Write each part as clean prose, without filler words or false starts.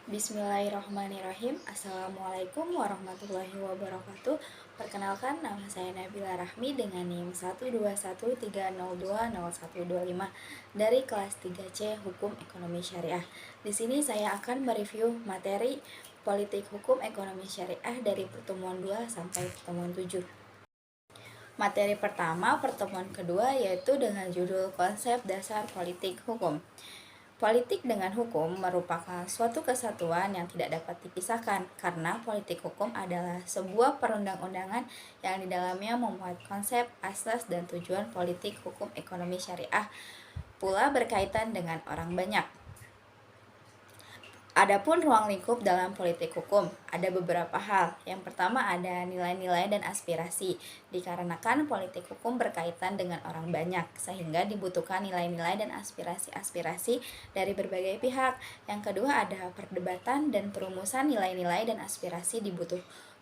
Bismillahirrahmanirrahim. Assalamualaikum warahmatullahi wabarakatuh. Perkenalkan, nama saya Nabila Rahmi dengan NIM 12130200125 dari kelas 3C Hukum Ekonomi Syariah. Di sini saya akan mereview materi politik hukum ekonomi syariah dari pertemuan 2 sampai pertemuan 7. Materi pertama, pertemuan kedua, yaitu dengan judul Konsep Dasar Politik Hukum. Politik dengan hukum merupakan suatu kesatuan yang tidak dapat dipisahkan karena politik hukum adalah sebuah perundang-undangan yang di dalamnya memuat konsep, asas, dan tujuan politik hukum ekonomi syariah, pula berkaitan dengan orang banyak. Adapun ruang lingkup dalam politik hukum, ada beberapa hal. Yang pertama ada nilai-nilai dan aspirasi, dikarenakan politik hukum berkaitan dengan orang banyak, sehingga dibutuhkan nilai-nilai dan aspirasi-aspirasi dari berbagai pihak. Yang kedua ada perdebatan dan perumusan nilai-nilai dan aspirasi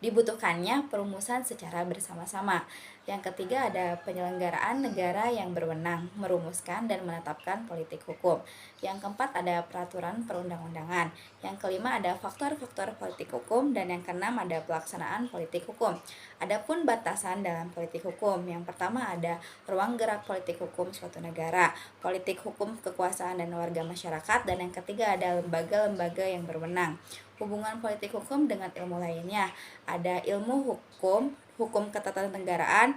dibutuhkannya perumusan secara bersama-sama. Yang ketiga ada penyelenggaraan negara yang berwenang, merumuskan dan menetapkan politik hukum. Yang keempat ada peraturan perundang-undangan. Yang kelima ada faktor-faktor politik hukum, dan yang keenam ada pelaksanaan politik hukum. Adapun batasan dalam politik hukum, yang pertama ada ruang gerak politik hukum suatu negara, politik hukum kekuasaan dan warga masyarakat, dan yang ketiga ada lembaga-lembaga yang berwenang. Hubungan politik hukum dengan ilmu lainnya, ada ilmu hukum, hukum ketatanegaraan,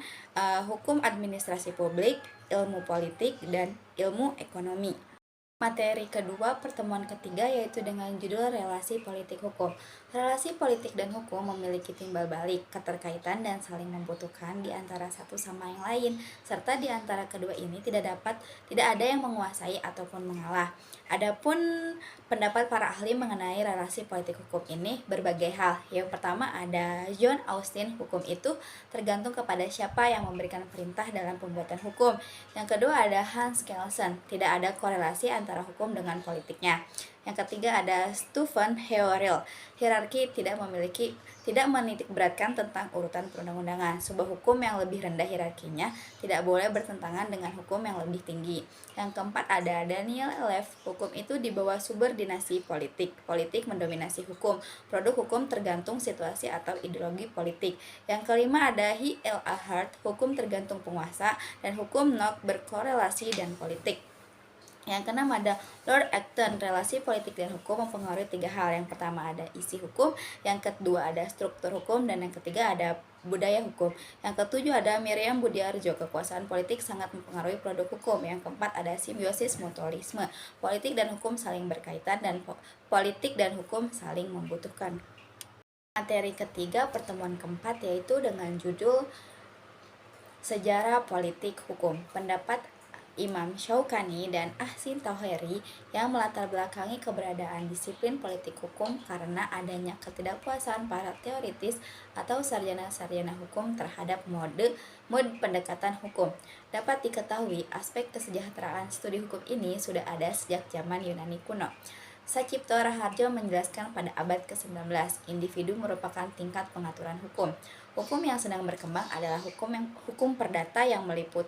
hukum administrasi publik, ilmu politik, dan ilmu ekonomi. Materi kedua pertemuan ketiga yaitu dengan judul Relasi Politik Hukum. Relasi politik dan hukum memiliki timbal balik, keterkaitan, dan saling membutuhkan di antara satu sama yang lain, serta di antara kedua ini tidak ada yang menguasai ataupun mengalah. Adapun pendapat para ahli mengenai relasi politik hukum ini berbagai hal. Yang pertama ada John Austin, hukum itu tergantung kepada siapa yang memberikan perintah dalam pembuatan hukum. Yang kedua ada Hans Kelsen, tidak ada korelasi antara hukum dengan politiknya. Yang ketiga ada Stephen Heurel, hierarki tidak menitik beratkan tentang urutan perundang-undangan. Sebuah hukum yang lebih rendah hierarkinya tidak boleh bertentangan dengan hukum yang lebih tinggi. Yang keempat ada Daniel Lev, hukum itu di bawah sumber dinasti politik. Politik mendominasi hukum. Produk hukum tergantung situasi atau ideologi politik. Yang kelima ada H.L. Hart, hukum tergantung penguasa, dan hukum not berkorelasi dan politik. Yang keenam ada Lord Acton, relasi politik dan hukum mempengaruhi tiga hal. Yang pertama ada isi hukum, yang kedua ada struktur hukum, dan yang ketiga ada budaya hukum. Yang ketujuh ada Miriam Budiarjo, kekuasaan politik sangat mempengaruhi produk hukum. Yang keempat ada simbiosis mutualisme, politik dan hukum saling berkaitan dan politik dan hukum saling membutuhkan. Materi ketiga pertemuan keempat yaitu dengan judul Sejarah Politik Hukum. Pendapat Imam Syaukani dan Ahsin Tauheri yang melatar belakangi keberadaan disiplin politik hukum karena adanya ketidakpuasan para teoritis atau sarjana-sarjana hukum terhadap mode pendekatan hukum. Dapat diketahui, aspek kesejahteraan studi hukum ini sudah ada sejak zaman Yunani kuno. Sacipto Raharjo menjelaskan pada abad ke-19, individu merupakan tingkat pengaturan hukum. Hukum yang sedang berkembang adalah hukum perdata yang meliputi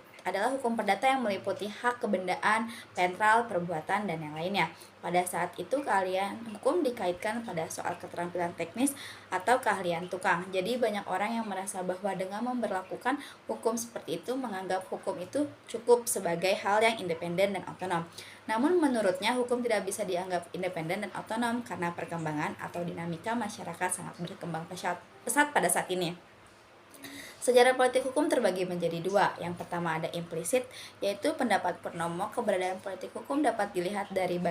hak kebendaan, pentral, perbuatan, dan yang lainnya. Pada saat itu keahlian hukum dikaitkan pada soal keterampilan teknis atau keahlian tukang. Jadi banyak orang yang merasa bahwa dengan memberlakukan hukum seperti itu menganggap hukum itu cukup sebagai hal yang independen dan otonom. Namun menurutnya hukum tidak bisa dianggap independen dan otonom karena perkembangan atau dinamika masyarakat sangat berkembang pesat pada saat ini. Sejarah politik hukum terbagi menjadi dua. Yang pertama ada implisit, yaitu pendapat Purnomo, keberadaan politik hukum dapat dilihat dari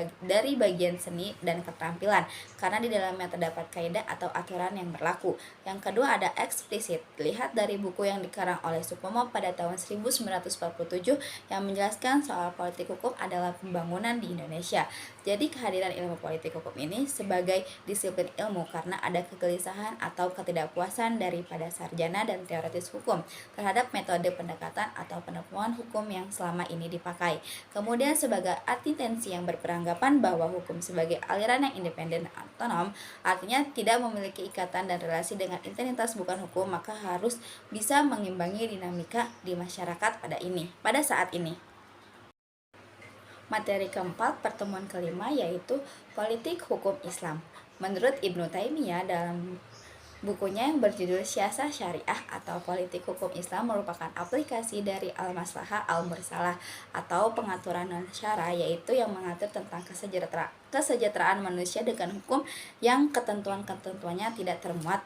bagian seni dan keterampilan, karena di dalamnya terdapat kaidah atau aturan yang berlaku. Yang kedua ada eksplisit, dilihat dari buku yang dikarang oleh Supomo pada tahun 1947 yang menjelaskan soal politik hukum adalah pembangunan di Indonesia. Jadi kehadiran ilmu politik hukum ini sebagai disiplin ilmu karena ada kegelisahan atau ketidakpuasan daripada sarjana dan teoritis hukum terhadap metode pendekatan atau penemuan hukum yang selama ini dipakai. Kemudian sebagai antitensi yang berperanggapan bahwa hukum sebagai aliran yang independen dan otonom, artinya tidak memiliki ikatan dan relasi dengan entitas bukan hukum, maka harus bisa mengimbangi dinamika di masyarakat pada saat ini. Materi keempat pertemuan kelima yaitu politik hukum Islam. Menurut Ibnu Taimiyah dalam bukunya yang berjudul Siasah Syariah atau Politik Hukum Islam merupakan aplikasi dari Al-Maslahah Al-Mursalah atau pengaturan non-syara, yaitu yang mengatur tentang kesejahteraan manusia dengan hukum yang ketentuan-ketentuannya tidak termuat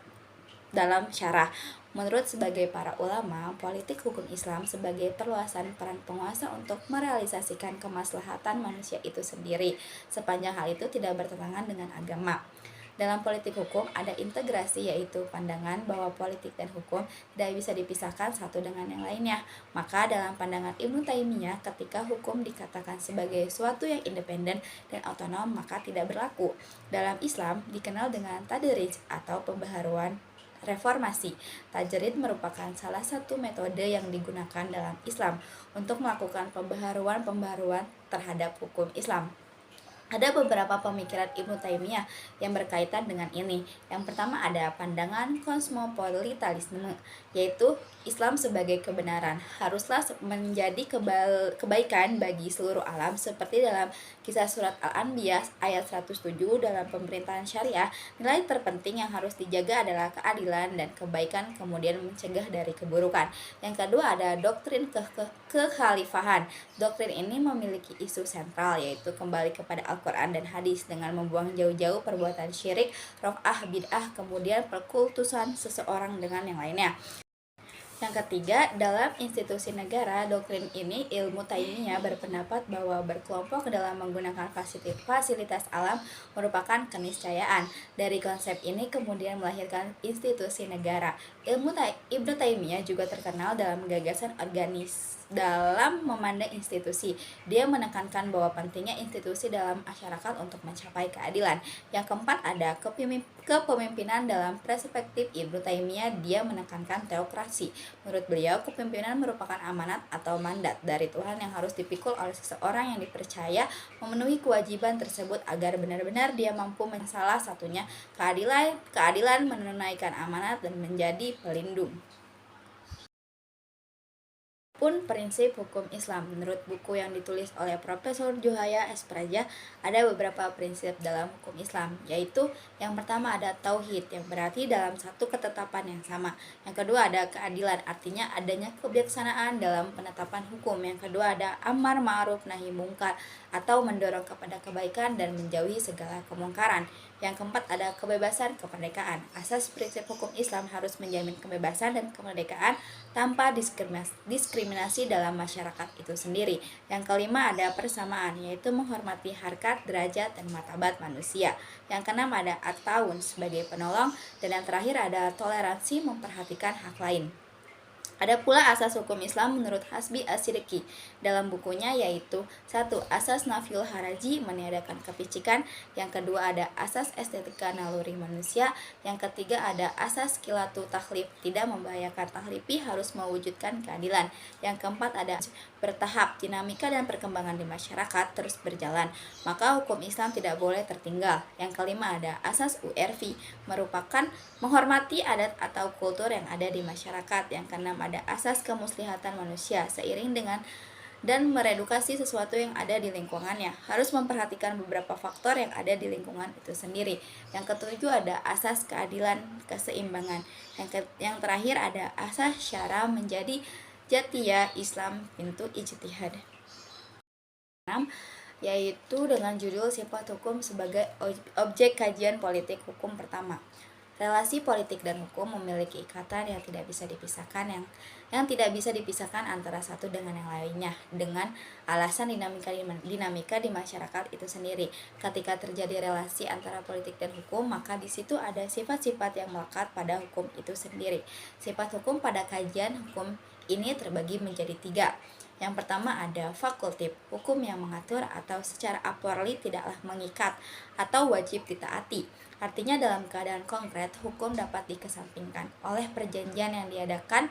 dalam syarah. Menurut sebagai para ulama, politik hukum Islam sebagai perluasan peran penguasa untuk merealisasikan kemaslahatan manusia itu sendiri, sepanjang hal itu tidak bertentangan dengan agama. Dalam politik hukum ada integrasi, yaitu pandangan bahwa politik dan hukum tidak bisa dipisahkan satu dengan yang lainnya. Maka dalam pandangan Ibnu Taimiyah, ketika hukum dikatakan sebagai suatu yang independen dan otonom, maka tidak berlaku. Dalam Islam dikenal dengan tadrij atau pembaharuan reformasi. Tajrid merupakan salah satu metode yang digunakan dalam Islam untuk melakukan pembaharuan terhadap hukum Islam. Ada beberapa pemikiran Ibnu Taimiyah yang berkaitan dengan ini. Yang pertama ada pandangan kosmopolitanisme, yaitu Islam sebagai kebenaran haruslah menjadi kebaikan bagi seluruh alam, seperti dalam kisah surat Al-Anbiya ayat 107. Dalam pemerintahan syariah, nilai terpenting yang harus dijaga adalah keadilan dan kebaikan, kemudian mencegah dari keburukan. Yang kedua ada doktrin kekhalifahan. Doktrin ini memiliki isu sentral, yaitu kembali kepada Al-Quran dan hadis dengan membuang jauh-jauh perbuatan syirik, rof'ah, bid'ah, kemudian perkultusan seseorang dengan yang lainnya. Yang ketiga, dalam institusi negara, doktrin ini Ilmu Taimiyah berpendapat bahwa berkelompok dalam menggunakan fasilitas alam merupakan keniscayaan. Dari konsep ini kemudian melahirkan institusi negara. Ibnu Taimiyah juga terkenal dalam gagasan organis dalam memandang institusi. Dia menekankan bahwa pentingnya institusi dalam masyarakat untuk mencapai keadilan. Yang keempat ada kepemimpinan dalam perspektif Ibnu Taimiyah. Dia menekankan teokrasi. Menurut beliau, kepemimpinan merupakan amanat atau mandat dari Tuhan yang harus dipikul oleh seseorang yang dipercaya memenuhi kewajiban tersebut agar benar-benar dia mampu salah satunya keadilan, menunaikan amanat dan menjadi pelindung. Pun prinsip hukum Islam. Menurut buku yang ditulis oleh Profesor Juhaya S. Praja, ada beberapa prinsip dalam hukum Islam, yaitu yang pertama ada tauhid, yang berarti dalam satu ketetapan yang sama. Yang kedua ada keadilan, artinya adanya kebijaksanaan dalam penetapan hukum. Yang kedua ada amar ma'ruf nahi mungkar, atau mendorong kepada kebaikan dan menjauhi segala kemungkaran. Yang keempat ada kebebasan kemerdekaan. Asas prinsip hukum Islam harus menjamin kebebasan dan kemerdekaan tanpa diskriminasi dalam masyarakat itu sendiri. Yang kelima ada persamaan, yaitu menghormati harkat, derajat, dan martabat manusia. Yang keenam ada at-ta'awun sebagai penolong, dan yang terakhir ada toleransi, memperhatikan hak lain. Ada pula asas hukum Islam menurut Hasbi As-Siddiqi dalam bukunya, yaitu 1. Asas nafyul haraji, meniadakan kepicikan. Yang kedua ada asas estetika naluri manusia. Yang ketiga ada asas kilatu takhlif, tidak membahayakan tahlifi, harus mewujudkan keadilan. Yang keempat ada bertahap, dinamika dan perkembangan di masyarakat terus berjalan, maka hukum Islam tidak boleh tertinggal. Yang kelima ada asas URV, merupakan menghormati adat atau kultur yang ada di masyarakat. Yang keenam ada asas kemuslihatan manusia, seiring dengan dan meredukasi sesuatu yang ada di lingkungannya, harus memperhatikan beberapa faktor yang ada di lingkungan itu sendiri. Yang ketujuh ada asas keadilan, keseimbangan. Yang terakhir ada asas syara menjadi Jatiyah Islam pintu ijtihad. 6. Yaitu dengan judul Sifat Hukum sebagai objek kajian politik hukum pertama. Relasi politik dan hukum memiliki ikatan yang tidak bisa dipisahkan yang tidak bisa dipisahkan antara satu dengan yang lainnya, dengan alasan dinamika di masyarakat itu sendiri. Ketika terjadi relasi antara politik dan hukum, maka di situ ada sifat-sifat yang melekat pada hukum itu sendiri. Sifat hukum pada kajian hukum ini terbagi menjadi 3. Yang pertama ada fakultatif, hukum yang mengatur atau secara apriori tidaklah mengikat atau wajib ditaati. Artinya dalam keadaan konkret, hukum dapat dikesampingkan oleh perjanjian yang diadakan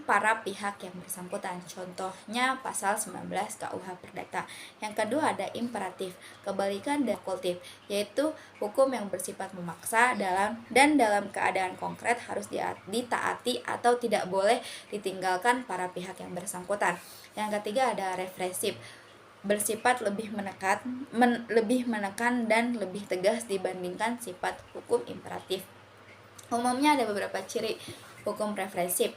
para pihak yang bersangkutan. Contohnya pasal 19 KUH Perdata. Yang kedua ada imperatif, kebalikan dari fakultatif, yaitu hukum yang bersifat memaksa dalam keadaan konkret harus ditaati atau tidak boleh ditinggalkan para pihak yang bersangkutan. Yang ketiga ada represif, bersifat lebih menekan dan lebih tegas dibandingkan sifat hukum imperatif. Umumnya ada beberapa ciri hukum represif,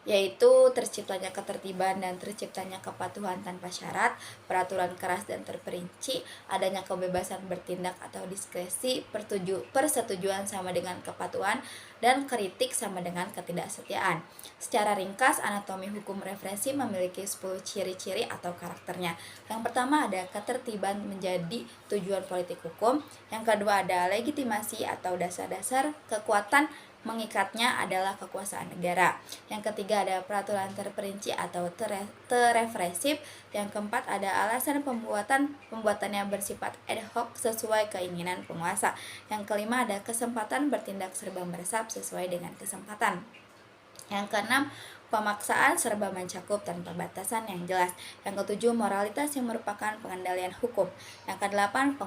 yaitu terciptanya ketertiban dan terciptanya kepatuhan tanpa syarat, peraturan keras dan terperinci, adanya kebebasan bertindak atau diskresi, persetujuan sama dengan kepatuhan, dan kritik sama dengan ketidaksetiaan. Secara ringkas, anatomi hukum represi memiliki 10 ciri-ciri atau karakternya. Yang pertama ada ketertiban menjadi tujuan politik hukum, yang kedua ada legitimasi atau dasar-dasar kekuatan mengikatnya adalah kekuasaan negara. Yang ketiga ada peraturan terperinci atau terrepresif. Yang keempat ada alasan pembuatannya bersifat ad hoc sesuai keinginan penguasa. Yang kelima ada kesempatan bertindak serba meresap sesuai dengan kesempatan. Yang keenam, pemaksaan serba mencakup tanpa batasan yang jelas. Yang ketujuh, moralitas yang merupakan pengendalian hukum. Yang kedelapan,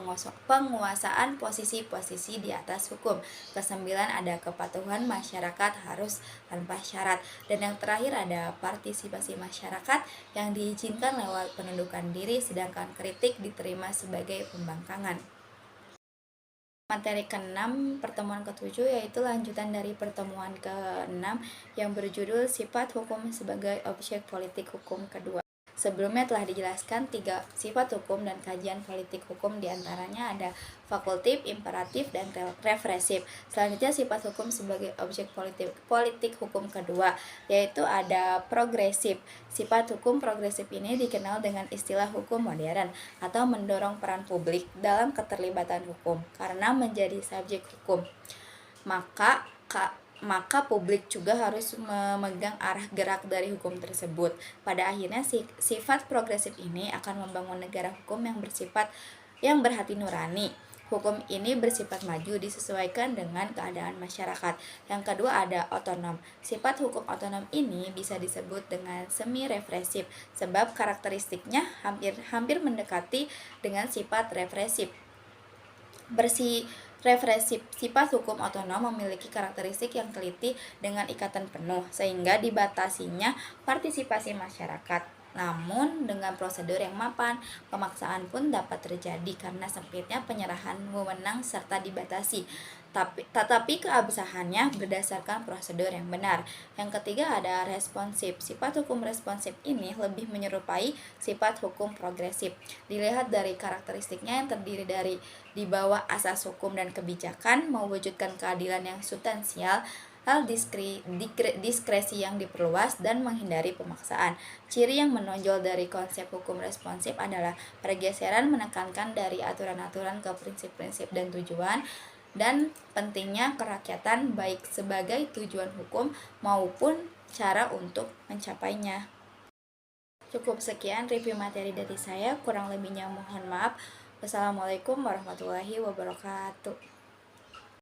penguasaan posisi-posisi di atas hukum. Kesembilan, ada kepatuhan masyarakat harus tanpa syarat. Dan yang terakhir ada partisipasi masyarakat yang diizinkan lewat penundukan diri, sedangkan kritik diterima sebagai pembangkangan. Materi ke-6 pertemuan ke-7 yaitu lanjutan dari pertemuan ke-6 yang berjudul Sifat Hukum sebagai Objek Politik Hukum Kedua. Sebelumnya telah dijelaskan 3 sifat hukum dan kajian politik hukum, diantaranya ada fakultatif, imperatif, dan represif. Selanjutnya sifat hukum sebagai objek politik hukum kedua, yaitu ada progresif. Sifat hukum progresif ini dikenal dengan istilah hukum modern atau mendorong peran publik dalam keterlibatan hukum karena menjadi subjek hukum. Maka publik juga harus memegang arah gerak dari hukum tersebut. Pada akhirnya sifat progresif ini akan membangun negara hukum yang berhati nurani. Hukum ini bersifat maju disesuaikan dengan keadaan masyarakat. Yang kedua ada otonom. Sifat hukum otonom ini bisa disebut dengan semi represif sebab karakteristiknya hampir mendekati dengan sifat represif. Sifat hukum otonom memiliki karakteristik yang teliti dengan ikatan penuh, sehingga dibatasinya partisipasi masyarakat. Namun, dengan prosedur yang mapan, pemaksaan pun dapat terjadi karena sempitnya penyerahan wewenang serta dibatasi. Tetapi keabsahannya berdasarkan prosedur yang benar. Yang ketiga ada responsif. Sifat hukum responsif ini lebih menyerupai sifat hukum progresif. Dilihat dari karakteristiknya yang terdiri dari di bawah asas hukum dan kebijakan, mewujudkan keadilan yang substansial, diskresi yang diperluas, dan menghindari pemaksaan. Ciri yang menonjol dari konsep hukum responsif adalah pergeseran menekankan dari aturan-aturan ke prinsip-prinsip dan tujuan, dan pentingnya kerakyatan baik sebagai tujuan hukum maupun cara untuk mencapainya. Cukup sekian review materi dari saya, kurang lebihnya mohon maaf. Wassalamualaikum warahmatullahi wabarakatuh.